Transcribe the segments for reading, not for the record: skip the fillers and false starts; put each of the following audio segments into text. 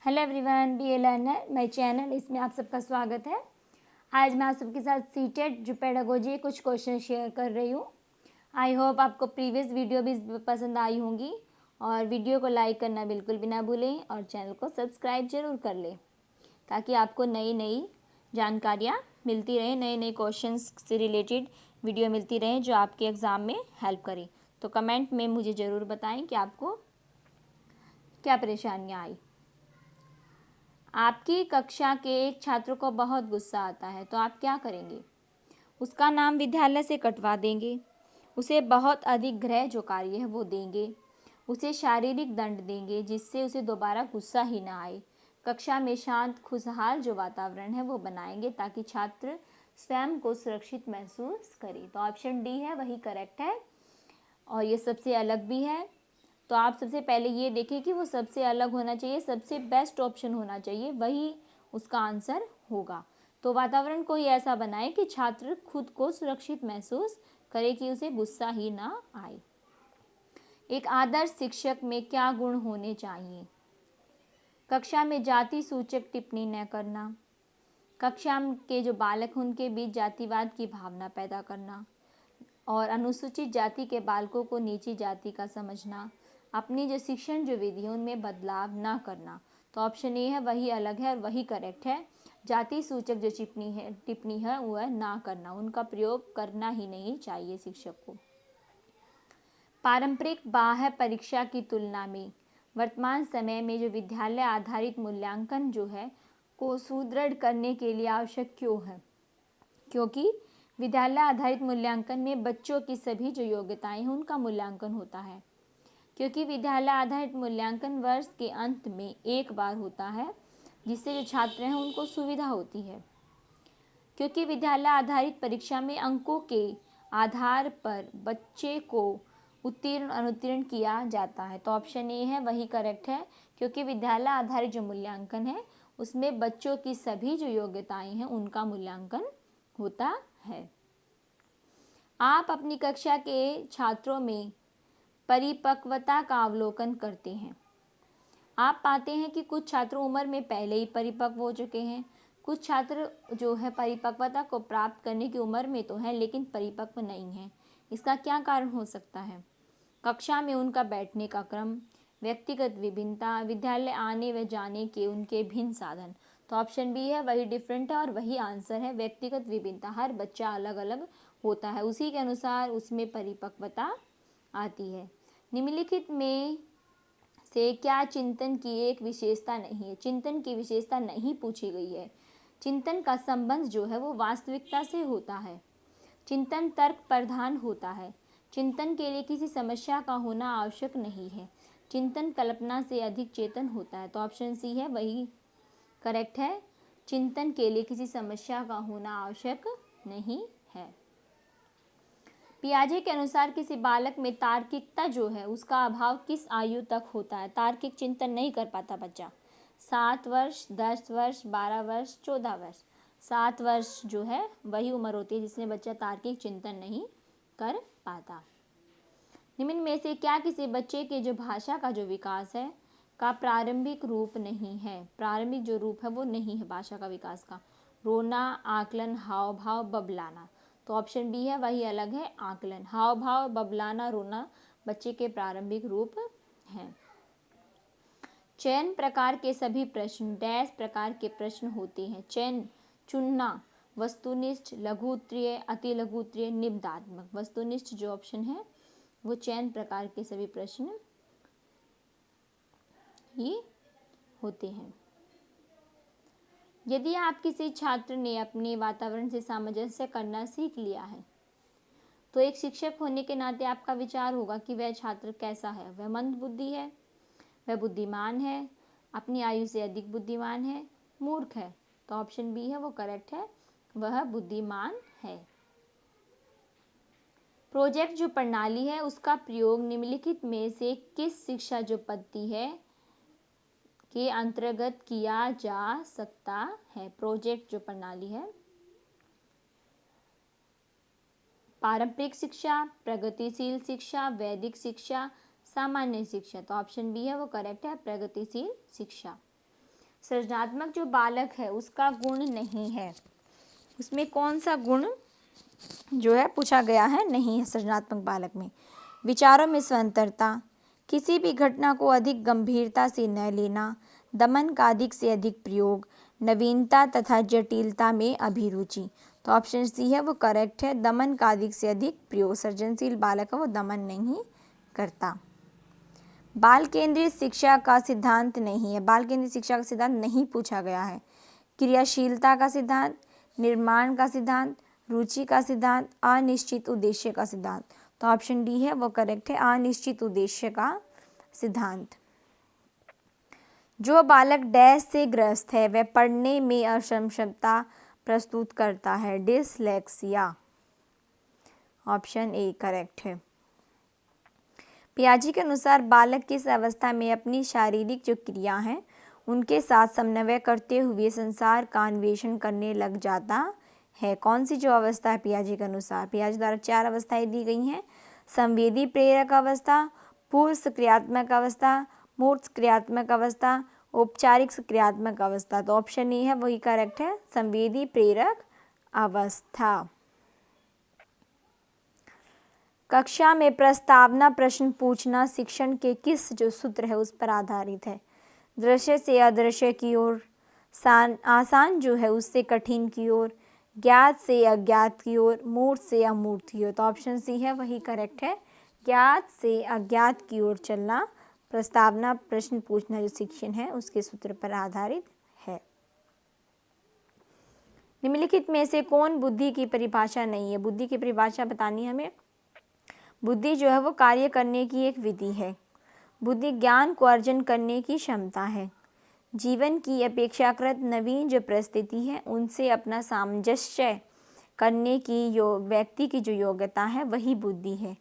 Hello everyone, be a learner my channel, इसमें आप सबका स्वागत है। आज मैं आप सबके साथ सीटेट जो पेडागोजी कुछ क्वेश्चन शेयर कर रही हूँ। आई होप आपको प्रीवियस वीडियो भी पसंद आई होंगी और वीडियो को लाइक करना बिल्कुल भी ना भूलें और चैनल को सब्सक्राइब जरूर कर लें ताकि आपको नई नई जानकारियाँ मिलती रहें, नए नए क्वेश्चन से रिलेटेड वीडियो मिलती रहें जो आपके एग्ज़ाम में हेल्प करें। तो कमेंट में मुझे ज़रूर बताएं कि आपको क्या परेशानियाँ आई। आपकी कक्षा के एक छात्र को बहुत गुस्सा आता है तो आप क्या करेंगे? उसका नाम विद्यालय से कटवा देंगे, उसे बहुत अधिक गृह जो कार्य है वो देंगे, उसे शारीरिक दंड देंगे जिससे उसे दोबारा गुस्सा ही ना आए। कक्षा में शांत खुशहाल जो वातावरण है वो बनाएंगे ताकि छात्र स्वयं को सुरक्षित महसूस करे। तो ऑप्शन डी है वही करेक्ट है और ये सबसे अलग भी है। तो आप सबसे पहले ये देखें कि वो सबसे अलग होना चाहिए, सबसे बेस्ट ऑप्शन होना चाहिए, वही उसका आंसर होगा। तो वातावरण को ही ऐसा बनाए कि छात्र खुद को सुरक्षित महसूस करे कि उसे गुस्सा ही ना आए। एक आदर्श शिक्षक में क्या गुण होने चाहिए? कक्षा में जाति सूचक टिप्पणी न करना, कक्षा के जो बालक उनके बीच जातिवाद की भावना पैदा करना और अनुसूचित जाति के बालकों को नीची जाति का समझना, अपनी जो शिक्षण जो विधि उनमें बदलाव ना करना। तो ऑप्शन ए है वही अलग है और वही करेक्ट है। जाति सूचक जो टिप्पणी है वह ना करना, उनका प्रयोग करना ही नहीं चाहिए शिक्षक को। पारंपरिक बाह्य परीक्षा की तुलना में वर्तमान समय में जो विद्यालय आधारित मूल्यांकन जो है को सुदृढ़ करने के लिए आवश्यक क्यों है? क्योंकि विद्यालय आधारित मूल्यांकन में बच्चों की सभी जो योग्यताएं हैं उनका मूल्यांकन होता है। क्योंकि विद्यालय आधारित मूल्यांकन वर्ष के अंत में एक बार होता है जिससे जो छात्र हैं उनको सुविधा होती है। क्योंकि विद्यालय आधारित परीक्षा में अंकों के आधार पर बच्चे को उत्तीर्ण अनुत्तीर्ण किया जाता है। तो ऑप्शन ए है वही करेक्ट है। क्योंकि विद्यालय आधारित जो मूल्यांकन है उसमें बच्चों की सभी जो योग्यताएं हैं उनका मूल्यांकन होता है। आप अपनी कक्षा के छात्रों में परिपक्वता का अवलोकन करते हैं। आप पाते हैं कि कुछ छात्र उम्र में पहले ही परिपक्व हो चुके हैं, कुछ छात्र जो है परिपक्वता को प्राप्त करने की उम्र में तो हैं लेकिन परिपक्व नहीं हैं। इसका क्या कारण हो सकता है? कक्षा में उनका बैठने का क्रम, व्यक्तिगत विभिन्नता, विद्यालय आने व जाने के उनके भिन्न साधन। तो ऑप्शन बी है वही डिफरेंट है और वही आंसर है। व्यक्तिगत विभिन्नता, हर बच्चा अलग अलग होता है, उसी के अनुसार उसमें परिपक्वता आती है। निम्नलिखित में से क्या चिंतन की एक विशेषता नहीं है? चिंतन की विशेषता नहीं पूछी गई है। चिंतन का संबंध जो है वो वास्तविकता से होता है। चिंतन तर्क प्रधान होता है। चिंतन के लिए किसी समस्या का होना आवश्यक नहीं है। चिंतन कल्पना से अधिक चेतन होता है। तो ऑप्शन सी है वही करेक्ट है। चिंतन के लिए किसी समस्या का होना आवश्यक नहीं है। पियाजे के अनुसार किसी बालक में तार्किकता जो है उसका अभाव किस आयु तक होता है? तार्किक चिंतन नहीं कर पाता बच्चा। 7 वर्ष, 10 वर्ष, 12 वर्ष, 14 वर्ष। 7 वर्ष जो है वही उम्र होती है जिसमें बच्चा तार्किक चिंतन नहीं कर पाता। निम्न में से क्या किसी बच्चे के जो भाषा का जो विकास है का प्रारंभिक रूप नहीं है? प्रारंभिक जो रूप है वो नहीं है भाषा का विकास का। रोना, आकलन, हाव भाव, बबलाना। तो ऑप्शन बी है वही अलग है। आकलन, हाव भाव, बबलाना, रोना बच्चे के प्रारंभिक रूप हैं। चयन प्रकार के सभी प्रश्न डैश प्रकार के प्रश्न होते हैं? चयन, चुनना, वस्तुनिष्ठ, लघु उत्तरीय, अति लघु उत्तरीय, निबंधात्मक। वस्तुनिष्ठ जो ऑप्शन है वो चयन प्रकार के सभी प्रश्न ही होते हैं। यदि आप किसी छात्र ने अपने वातावरण से सामंजस्य करना सीख लिया है तो एक शिक्षक होने के नाते आपका विचार होगा कि वह छात्र कैसा है। वह मंद बुद्धि है, वह बुद्धिमान है, अपनी आयु से अधिक बुद्धिमान है, मूर्ख है। तो ऑप्शन बी है वो करेक्ट है, वह बुद्धिमान है। प्रोजेक्ट जो प्रणाली है उसका प्रयोग निम्नलिखित में से किस शिक्षा जो पद्धति है के अंतर्गत किया जा सकता है? प्रोजेक्ट जो प्रणाली है, पारंपरिक शिक्षा, प्रगतिशील शिक्षा, वैदिक शिक्षा, सामान्य शिक्षा। तो ऑप्शन बी है वो करेक्ट है, प्रगतिशील शिक्षा। सृजनात्मक जो बालक है उसका गुण नहीं है। उसमें कौन सा गुण जो है पूछा गया है, नहीं है सृजनात्मक बालक में। विचारों में स्वतंत्रता, किसी भी घटना को अधिक गंभीरता से न लेना, दमन का अधिक से अधिक प्रयोग, नवीनता तथा जटिलता में अभिरुचि। तो ऑप्शन सी है वो करेक्ट है, दमन का अधिक से अधिक प्रयोग। सृजनशील बालक है वो दमन नहीं करता। बाल केंद्रित शिक्षा का सिद्धांत नहीं है, बाल केंद्रित शिक्षा का सिद्धांत नहीं पूछा गया है। क्रियाशीलता का सिद्धांत, निर्माण का सिद्धांत, रुचि का सिद्धांत, अनिश्चित उद्देश्य का सिद्धांत। तो ऑप्शन डी है वो करेक्ट है, अनिश्चित उद्देश्य का सिद्धांत। जो बालक डैश से ग्रस्त है वह पढ़ने में अक्षमता प्रस्तुत करता है, डिसलेक्सिया। ऑप्शन ए करेक्ट है। पियाजी के अनुसार बालक किस अवस्था में अपनी शारीरिक जो क्रिया हैं उनके साथ समन्वय करते हुए संसार का अन्वेषण करने लग जाता है। कौन सी जो अवस्था है पियाजी के अनुसार? पियाजी द्वारा 4 अवस्थाएं दी गई हैं। संवेदी प्रेरक अवस्था, पूर्व सक्रियात्मक अवस्था, मूर्त क्रियात्मक अवस्था, औपचारिक क्रियात्मक अवस्था। तो ऑप्शन ए है वही करेक्ट है, संवेदी प्रेरक अवस्था। कक्षा में प्रस्तावना प्रश्न पूछना शिक्षण के किस जो सूत्र है उस पर आधारित है? दृश्य से अदृश्य की ओर, आसान जो है उससे कठिन की ओर, ज्ञात से अज्ञात की ओर, मूर्त से अमूर्त की ओर। तो ऑप्शन सी है वही करेक्ट है, ज्ञात से अज्ञात की ओर चलना प्रस्तावना प्रश्न पूछना जो शिक्षण है उसके सूत्र पर आधारित है। निम्नलिखित में से कौन बुद्धि की परिभाषा नहीं है? बुद्धि की परिभाषा बतानी है हमें। बुद्धि जो है वो कार्य करने की एक विधि है। बुद्धि ज्ञान को अर्जन करने की क्षमता है। जीवन की अपेक्षाकृत नवीन जो परिस्थिति है उनसे अपना सामंजस्य करने की व्यक्ति की जो योग्यता है वही बुद्धि है।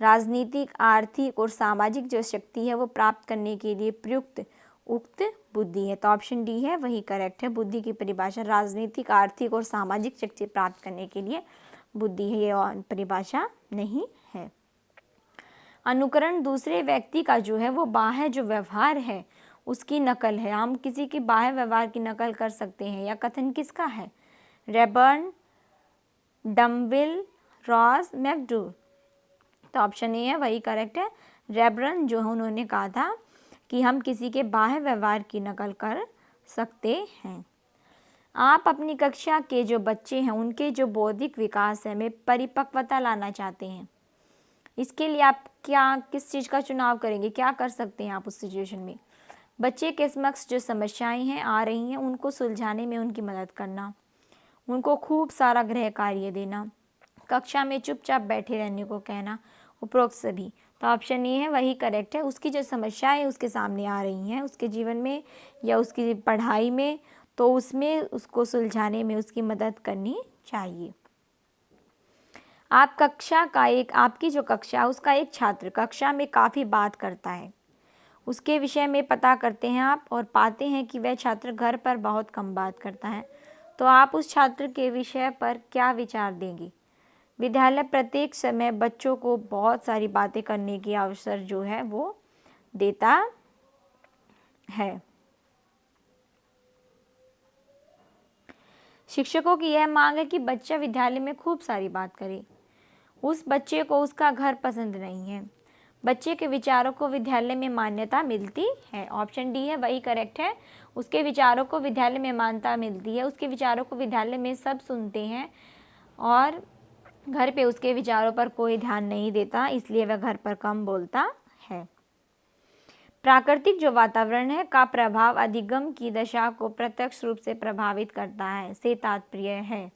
राजनीतिक, आर्थिक और सामाजिक जो शक्ति है वो प्राप्त करने के लिए प्रयुक्त उक्त बुद्धि है। तो ऑप्शन डी है वही करेक्ट है। बुद्धि की परिभाषा राजनीतिक, आर्थिक और सामाजिक शक्ति प्राप्त करने के लिए बुद्धि है, ये परिभाषा नहीं है। अनुकरण दूसरे व्यक्ति का जो है वो बाह्य जो व्यवहार है उसकी नकल है। हम किसी की बाह्य व्यवहार की नकल कर सकते हैं। या कथन किसका है? Raeburn, Dumbill, Ross, McDoor. तो ऑप्शन ए है वही करेक्ट है। रेबर्न जो है उन्होंने कहा था कि हम किसी के बाह्य व्यवहार की नकल कर सकते हैं। आप अपनी कक्षा के जो बच्चे हैं उनके जो बौद्धिक विकास है में परिपक्वता लाना चाहते हैं। इसके लिए आप किस चीज़ का चुनाव करेंगे? क्या कर सकते हैं आप उस सिचुएशन में? बच्चे के समक्ष जो समस्याएं हैं आ रही हैं उनको सुलझाने में उनकी मदद करना, उनको खूब सारा गृह कार्य देना, कक्षा में चुपचाप बैठे रहने को कहना, उपरोक्त सभी। तो ऑप्शन ए है वही करेक्ट है। उसकी जो समस्याएं उसके सामने आ रही हैं उसके जीवन में या उसकी पढ़ाई में, तो उसमें उसको सुलझाने में उसकी मदद करनी चाहिए। आपकी जो कक्षा उसका एक छात्र कक्षा में काफ़ी बात करता है, उसके विषय में पता करते हैं आप और पाते हैं कि वह छात्र घर पर बहुत कम बात करता है, तो आप उस छात्र के विषय पर क्या विचार देंगे? विद्यालय प्रत्येक समय बच्चों को बहुत सारी बातें करने की अवसर जो है वो देता है। शिक्षकों की यह मांग है कि बच्चा विद्यालय में खूब सारी बात करे। उस बच्चे को उसका घर पसंद नहीं है। बच्चे के विचारों को विद्यालय में मान्यता मिलती है। ऑप्शन डी है वही करेक्ट है। उसके विचारों को विद्यालय में मान्यता मिलती है। उसके विचारों को विद्यालय में सब सुनते हैं और घर पे उसके विचारों पर कोई ध्यान नहीं देता, इसलिए वह घर पर कम बोलता है। प्राकृतिक जो वातावरण है का प्रभाव अधिगम की दशा को प्रत्यक्ष रूप से प्रभावित करता है से तात्पर्य है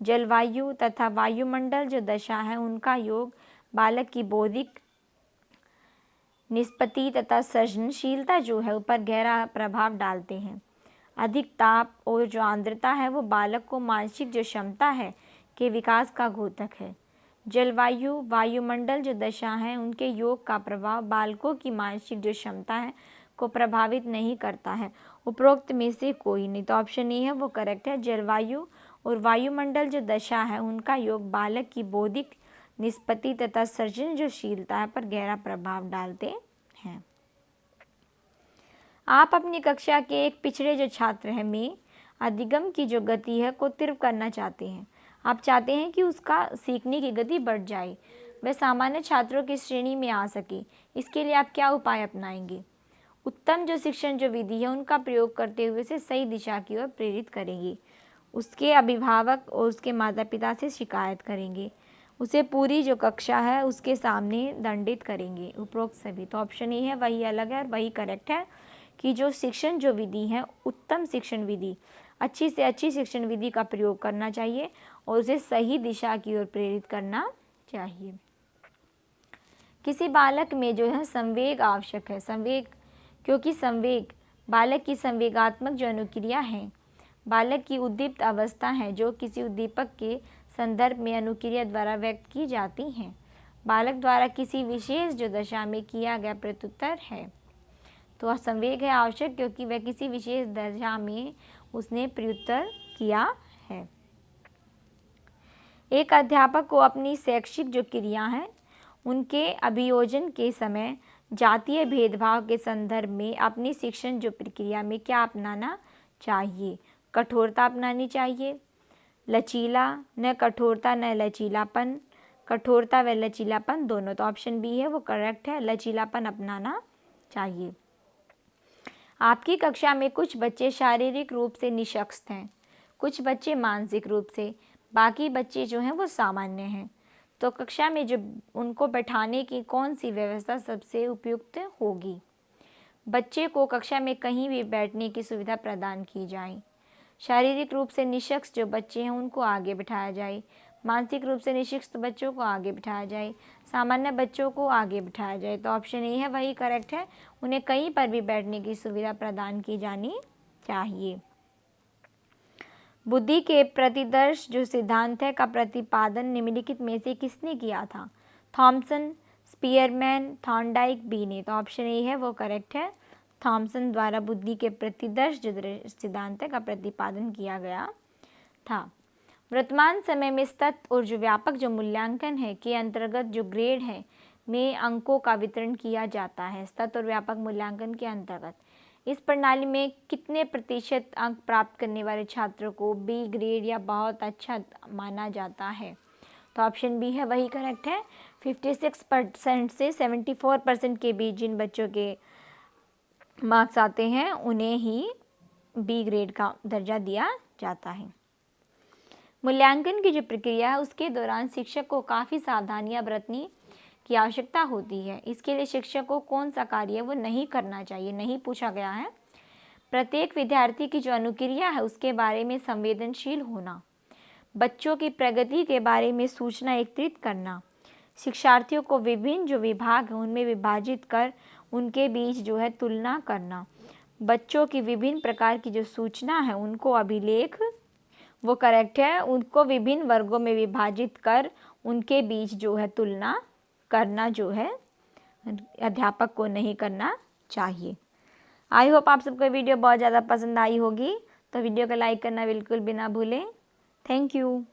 जलवायु तथा वायुमंडल जो दशा है उनका योग बालक की बौद्धिक निष्पत्ति तथा सृजनशीलता जो है ऊपर गहरा प्रभाव डालते हैं। अधिक ताप और जो आर्द्रता है वो बालक को मानसिक जो क्षमता है के विकास का घोतक है। जलवायु, वायुमंडल जो दशा है उनके योग का प्रभाव बालकों की मानसिक जो क्षमता है को प्रभावित नहीं करता है। उपरोक्त में से कोई नहीं। तो ऑप्शन ए है वो करेक्ट है। जलवायु और वायुमंडल जो दशा है उनका योग बालक की बौद्धिक निष्पत्ति तथा सृजनशीलता पर गहरा प्रभाव डालते हैं। आप अपनी कक्षा के एक पिछड़े जो छात्र हैं में अधिगम की जो गति है को तीव्र करना चाहते हैं। आप चाहते हैं कि उसका सीखने की गति बढ़ जाए, वह सामान्य छात्रों की श्रेणी में आ सके। इसके लिए आप क्या उपाय अपनाएंगे? उत्तम जो शिक्षण जो विधि है उनका प्रयोग करते हुए उसे सही दिशा की ओर प्रेरित करेंगे। उसके अभिभावक और उसके माता पिता से शिकायत करेंगे। उसे पूरी जो कक्षा है उसके सामने दंडित करेंगे। उपरोक्त सभी, तो ऑप्शन ए है वही अलग है और वही करेक्ट है कि जो शिक्षण जो विधि है, उत्तम शिक्षण विधि, अच्छी से अच्छी शिक्षण विधि का प्रयोग करना चाहिए और उसे सही दिशा की ओर प्रेरित करना चाहिए। किसी बालक में जो है संवेग आवश्यक है। संवेग, क्योंकि संवेग बालक की संवेगात्मक जो अनुक्रिया है, बालक की उद्दीप्त अवस्था है जो किसी उद्दीपक के संदर्भ में अनुक्रिया द्वारा व्यक्त की जाती हैं। बालक द्वारा किसी विशेष जो दशा में किया गया प्रत्युत्तर है। तो संवेग है आवश्यक क्योंकि वह किसी विशेष दशा में उसने प्रत्युत्तर किया है। एक अध्यापक को अपनी शैक्षिक जो क्रिया है उनके अभियोजन के समय जातीय भेदभाव के संदर्भ में अपनी शिक्षण जो प्रक्रिया में क्या अपनाना चाहिए? कठोरता अपनानी चाहिए। लचीला, न कठोरता न लचीलापन, कठोरता व लचीलापन दोनों। तो ऑप्शन बी है वो करेक्ट है, लचीलापन अपनाना चाहिए। आपकी कक्षा में कुछ बच्चे शारीरिक रूप से निशक्त हैं, कुछ बच्चे मानसिक रूप से, बाकी बच्चे जो हैं वो सामान्य हैं। तो कक्षा में जो उनको बैठाने की कौन सी व्यवस्था सबसे उपयुक्त होगी? बच्चे को कक्षा में कहीं भी बैठने की सुविधा प्रदान की जाए। शारीरिक रूप से निशक्त जो बच्चे हैं उनको आगे बिठाया जाए, मानसिक रूप से निशक्त बच्चों को आगे बिठाया जाए, सामान्य बच्चों को आगे बिठाया जाए। तो ऑप्शन ए है वही करेक्ट है, उन्हें कहीं पर भी बैठने की सुविधा प्रदान की जानी चाहिए। बुद्धि के प्रतिदर्श जो सिद्धांत है का प्रतिपादन निम्नलिखित में से किसने किया था? थॉमसन, स्पीयरमैन, थॉर्नडाइक, बी ने। तो ऑप्शन ए है वो करेक्ट है, थॉमसन द्वारा बुद्धि के प्रतिदर्श जो सिद्धांत का प्रतिपादन किया गया था। वर्तमान समय में सतत और जो व्यापक जो मूल्यांकन है के अंतर्गत जो ग्रेड है में अंकों का वितरण किया जाता है। सतत और व्यापक मूल्यांकन के अंतर्गत इस प्रणाली में कितने प्रतिशत अंक प्राप्त करने वाले छात्रों को बी ग्रेड या बहुत अच्छा माना जाता है? तो ऑप्शन बी है वही करेक्ट है, 56% से 74% के बीच जिन बच्चों के मार्क्स आते हैं उन्हें ही बी ग्रेड का दर्जा दिया जाता है। मूल्यांकन की जो प्रक्रिया है उसके दौरान शिक्षक को काफ़ी सावधानियां बरतनी की आवश्यकता होती है। इसके लिए शिक्षक को कौन सा कार्य वो नहीं करना चाहिए, नहीं पूछा गया है। प्रत्येक विद्यार्थी की जो अनुक्रिया है उसके बारे में संवेदनशील होना, बच्चों की प्रगति के बारे में सूचना एकत्रित करना, शिक्षार्थियों को विभिन्न जो विभाग हैं उनमें विभाजित कर उनके बीच जो है तुलना करना, बच्चों की विभिन्न प्रकार की जो सूचना है उनको अभिलेख, वो करेक्ट है, उनको विभिन्न वर्गों में विभाजित कर उनके बीच जो है तुलना करना जो है अध्यापक को नहीं करना चाहिए। आई होप आप सबको वीडियो बहुत ज़्यादा पसंद आई होगी, तो वीडियो को लाइक करना बिल्कुल भी ना भूलें। Thank you.